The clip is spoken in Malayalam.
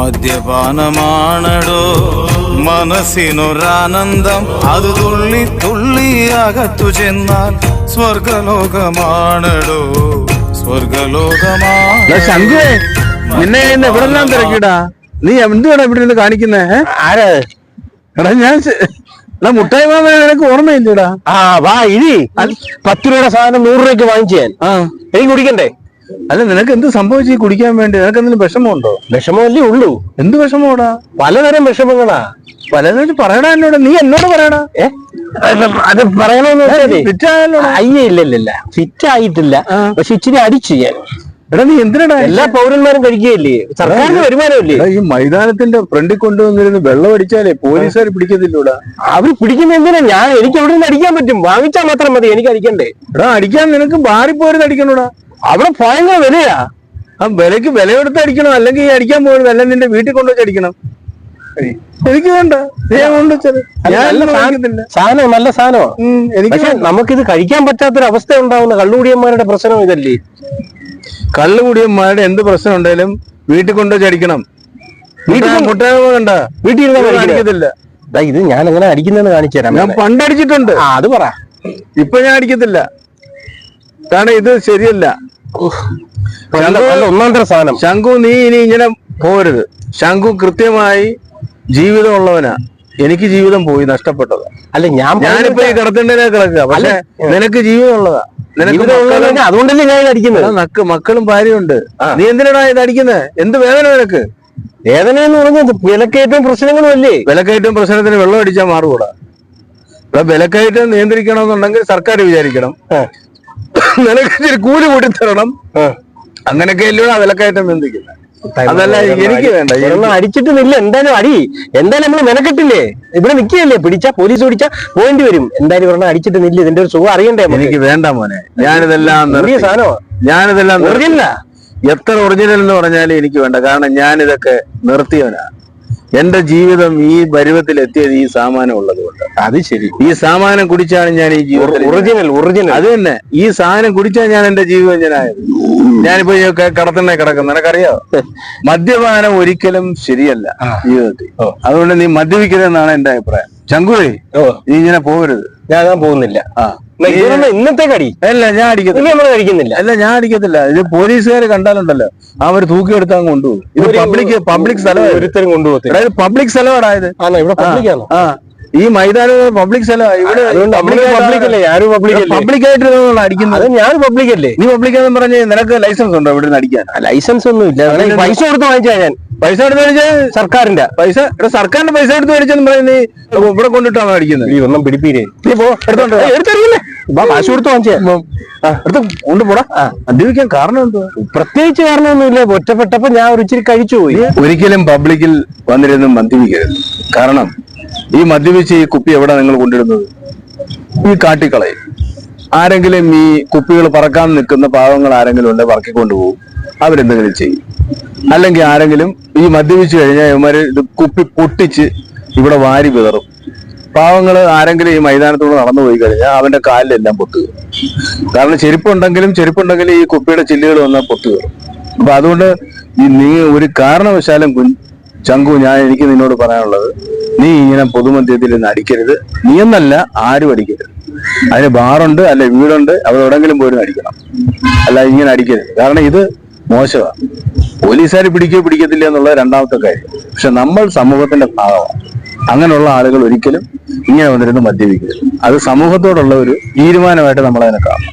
മദ്യപാനമാണടോ മനസ്സിനൊരാനന്ദം, അത് തുള്ളി തുള്ളി അകത്തു ചെന്നാൽ സ്വർഗലോകമാണടോ സ്വർഗലോകമാണ്. ശങ്കുവേ, നിന്നെ എവിടെല്ലാം തിരക്കിടാ? നീ എന്തുവാടാ ഇവിടെ നിന്ന് കാണിക്കുന്നേ? ആരാ? എടാ ഞാൻ മുട്ടായി മാമ നിനക്ക് ഓർമ്മയില്ലടാ? വാ ഇനി 10 രൂപയുടെ സാധനം 100 രൂപയ്ക്ക് വാങ്ങിച്ചു ഞാൻ. എനിക്ക് കുടിക്കണ്ടേ? അല്ല, നിനക്ക് എന്ത് സംഭവിച്ചു കുടിക്കാൻ വേണ്ടി? നിനക്ക് എന്തെങ്കിലും വിഷമമുണ്ടോ? വിഷമമല്ലേ ഉള്ളൂ. എന്ത് വിഷമോടാ? പലതരം വിഷമങ്ങളാ. പലതരം പറയടാ എന്നോട്. നീ എന്നോട് പറയടാ. അത് പറയണമെന്ന് ഫിറ്റായല്ലോ? അയ്യേ, ഇല്ല ഫിറ്റ് ആയിട്ടില്ല. പക്ഷെ ഇച്ചിരി അടിച്ചു ഞാൻ. എടാ നീ എന്തിനാ? എല്ലാ പൗരന്മാരും കഴിക്കുകയല്ലേ, സർക്കാരിന് വരുമാനമല്ലേ. ഈ മൈതാനത്തിന്റെ ഫ്രണ്ടിൽ കൊണ്ടുവന്നിരുന്ന് വെള്ളം അടിച്ചാലേ പോലീസുകാർ പിടിക്കത്തില്ലൂടാ. അവര് പിടിക്കുന്ന എന്തിനാ? എനിക്ക് എവിടെ നിന്ന് അടിക്കാൻ പറ്റും? വാങ്ങിച്ചാൽ മാത്രം മതി, എനിക്ക് അടിക്കണ്ടേ? എടാ അടിക്കാൻ നിനക്ക് ബാറി പോരുന്ന് അടിക്കണോടാ. അവിടെ ഭയങ്കര വിലയാ. ആ വിലക്ക് വില കൊടുത്ത് അടിക്കണം, അല്ലെങ്കിൽ ഈ അടിക്കാൻ പോയത് വല്ല നിന്റെ വീട്ടിൽ കൊണ്ടുവച്ച് അടിക്കണം. എനിക്ക് വേണ്ട, സാധനം നല്ല സാധനമാണ്. പക്ഷെ നമുക്കിത് കഴിക്കാൻ പറ്റാത്തൊരവസ്ഥ ഉണ്ടാവുന്ന കള്ളുകുടിയന്മാരുടെ പ്രശ്നം ഇതല്ലേ. കള്ളുകുടിയന്മാരുടെ എന്ത് പ്രശ്നം ഉണ്ടെങ്കിലും വീട്ടിൽ കൊണ്ടുവച്ച് അടിക്കണം. മുട്ടായ്മ കണ്ട വീട്ടിൽ അടിക്കത്തില്ല. ഇത് ഞാൻ എങ്ങനെ അടിക്കുന്നതെന്ന് കാണിച്ചു തരാം. ഞാൻ പണ്ടടിച്ചിട്ടുണ്ട്. അത് പറ. ഇപ്പൊ ഞാൻ അടിക്കത്തില്ല, കാരണം ഇത് ശരിയല്ല. ഒന്നാന്തര സാധനം. ശംഖു, നീ ഇനി ഇങ്ങനെ പോരുത്. ശംഖു കൃത്യമായി ജീവിതമുള്ളവനാ. എനിക്ക് ജീവിതം പോയി, നഷ്ടപ്പെട്ടതാ. അല്ല, ഞാനിപ്പോ ഈ കിടത്തേണ്ടതിനെ കിടക്കുക. പക്ഷെ നിനക്ക് ജീവിതമുള്ളതാ. അതുകൊണ്ടല്ലേ ഞാൻ അടിക്കുന്നത്. മക്കളും ഭാര്യയുണ്ട്. നീ എന്തിനാടാ ഇത് അടിക്കുന്നത്? എന്ത് വേദന നിനക്ക്? വേദന എന്ന് പറഞ്ഞത് വിലക്കയറ്റവും പ്രശ്നങ്ങളും അല്ലേ. വിലക്കയറ്റവും പ്രശ്നത്തിന് വെള്ളം അടിച്ചാൽ മാറുകൂടാ. ഇവിടെ വിലക്കയറ്റം നിയന്ത്രിക്കണമെന്നുണ്ടെങ്കിൽ സർക്കാർ വിചാരിക്കണം, നിനക്ക് ഇച്ചിരി കൂലി കൂട്ടി തരണം. അങ്ങനെയൊക്കെ അല്ലൂടെ വിലക്കയറ്റം നിയന്ത്രിക്കുന്നത്. അതല്ല എനിക്ക് വേണ്ട. അടിച്ചിട്ട് നില്ല. എന്തായാലും അടി. എന്തായാലും നമ്മള് മെനക്കെട്ടില്ലേ, ഇവിടെ നിൽക്കുകയല്ലേ. പിടിച്ചാ പോലീസ് പിടിച്ചാ പോയിന്റ് വരും. എന്തായാലും പറഞ്ഞാൽ അടിച്ചിട്ട് നില്ല. ഇതിന്റെ ഒരു സുഖം അറിയണ്ടേ? എനിക്ക് വേണ്ട മോനെ. ഞാനിതെല്ലാം സാധനമാണ്. ഒറിജിനലാ. എത്ര ഒറിജിനൽ എന്ന് പറഞ്ഞാലും എനിക്ക് വേണ്ട. കാരണം ഞാനിതൊക്കെ നിർത്തിയവനാ. എന്റെ ജീവിതം ഈ പരുവത്തിൽ എത്തിയത് ഈ സാമാനം ഉള്ളത് കൊണ്ട്. അത് ശരി. ഈ സാമാനം കുടിച്ചാണ് ഞാൻ ഈ ജീവിതത്തിൽ ഒറിജിനൽ അത് തന്നെ. ഈ സാധനം കുടിച്ചാൽ ഞാൻ എന്റെ ജീവിതജനായത്. ഞാനിപ്പോ കടത്തണ്ണ കിടക്കുന്നു. നിനക്കറിയോ, മദ്യപാനം ഒരിക്കലും ശരിയല്ല ജീവിതത്തിൽ. അതുകൊണ്ട് നീ മദ്യപിക്കരുതെന്നാണ് എന്റെ അഭിപ്രായം. ശങ്കുവേ, നീ ഇങ്ങനെ പോകരുത്. ഞാൻ പോകുന്നില്ല. ഇന്നത്തെ കടി അല്ല, ഞാൻ അടിക്കത്തില്ല. നമ്മൾ കഴിക്കുന്നില്ല. അല്ല, ഞാൻ അടിക്കത്തില്ല. ഇത് പോലീസുകാർ കണ്ടാലുണ്ടല്ലോ, അവർ തൂക്കിയെടുത്ത് അങ്ങ് കൊണ്ടുപോകും. ഇത് പബ്ലിക് സ്ഥലമാണ്. ഒരുത്തരും കൊണ്ടുപോകത്തില്ല. പബ്ലിക് സ്ഥലമാണ് ഇത്. ഈ മൈതാനം പബ്ലിക് സ്ഥലമാണ്. ഇവിടെ പബ്ലിക് ആയിട്ട് അടിക്കുന്നത്. ഞാൻ പബ്ലിക് അല്ലേ? നീ പബ്ലിക് എന്ന് പറഞ്ഞ് നിനക്ക് ലൈസൻസ് ഉണ്ടോ ഇവിടെ നിന്ന് അടിക്കാൻ? ലൈസൻസ് ഒന്നും ഇല്ല. പൈസ കൊടുത്ത് വാങ്ങിച്ചാ ഞാൻ. പൈസ എടുത്ത് മേടിച്ചാൽ സർക്കാരിന്റെ പൈസ. സർക്കാരിന്റെ പൈസ എടുത്ത് മേടിച്ചെന്ന് പറയുന്നത് നീ ഇവിടെ കൊണ്ടിട്ടാണോ അടിക്കുന്നത്? നീ ഒന്നും പിടിപ്പീരേ. നീ പോ, എടുത്തറിയില്ലേ? കാശ് കൊടുത്ത് വാങ്ങിച്ചാ എടുത്ത് കൊണ്ടുപോടാ. മദ്യപിക്കാൻ കാരണം എന്തുവാ? പ്രത്യേകിച്ച് കാരണമൊന്നുമില്ല. ഒറ്റപ്പെട്ടപ്പോ ഞാൻ ഒരു ഇച്ചിരി കഴിച്ചു പോയി. ഒരിക്കലും പബ്ലിക്കിൽ വന്നിരുന്ന് മദ്യപിക്കരുത്. കാരണം ഈ മദ്യപിച്ച് ഈ കുപ്പി എവിടെ നിങ്ങൾ കൊണ്ടിടുന്നത്? ഈ കാട്ടിക്കളയും. ആരെങ്കിലും ഈ കുപ്പികൾ പറക്കാൻ നിൽക്കുന്ന പാവങ്ങൾ ആരെങ്കിലും ഉണ്ടെ പറക്കിക്കൊണ്ടുപോകും. അവരെന്തെങ്കിലും ചെയ്യും. അല്ലെങ്കിൽ ആരെങ്കിലും ഈ മദ്യപിച്ച് കഴിഞ്ഞാൽ ഇവന്മാര് ഇത് കുപ്പി പൊട്ടിച്ച് ഇവിടെ വാരി വിതറും. പാവങ്ങള് ആരെങ്കിലും ഈ മൈതാനത്തോട് നടന്നു പോയി കഴിഞ്ഞാൽ അവന്റെ കാലിലെല്ലാം പൊട്ടുക. കാരണം ചെരുപ്പുണ്ടെങ്കിലും ഈ കുപ്പിയുടെ ചില്ലുകൾ വന്നാൽ പൊട്ടുക. അപ്പൊ അതുകൊണ്ട് നീ ഒരു കാരണവശാലും ശംഖു, എനിക്ക് നിന്നോട് പറയാനുള്ളത്, നീ ഇങ്ങനെ പൊതുമധ്യത്തിൽ നിന്ന് അടിക്കരുത്. നീ എന്നല്ല, ആരും അടിക്കരുത്. അതിന് ബാറുണ്ട്, അല്ലെ വീടുണ്ട്, അവിടെ എവിടെങ്കിലും പോലും അടിക്കണം. അല്ല, ഇങ്ങനെ അടിക്കരുത്. കാരണം ഇത് മോശമാണ്. പോലീസുകാർ പിടിക്കത്തില്ല എന്നുള്ളത് രണ്ടാമത്തെ കാര്യം. പക്ഷെ നമ്മൾ സമൂഹത്തിന്റെ ഭാഗമാണ്. അങ്ങനെയുള്ള ആളുകൾ ഒരിക്കലും ഇങ്ങനെ വന്നിരുന്ന് മദ്യപിക്കരുത്. അത് സമൂഹത്തോടുള്ള ഒരു തീരുമാനമായിട്ട് നമ്മളതിനെ കാണണം.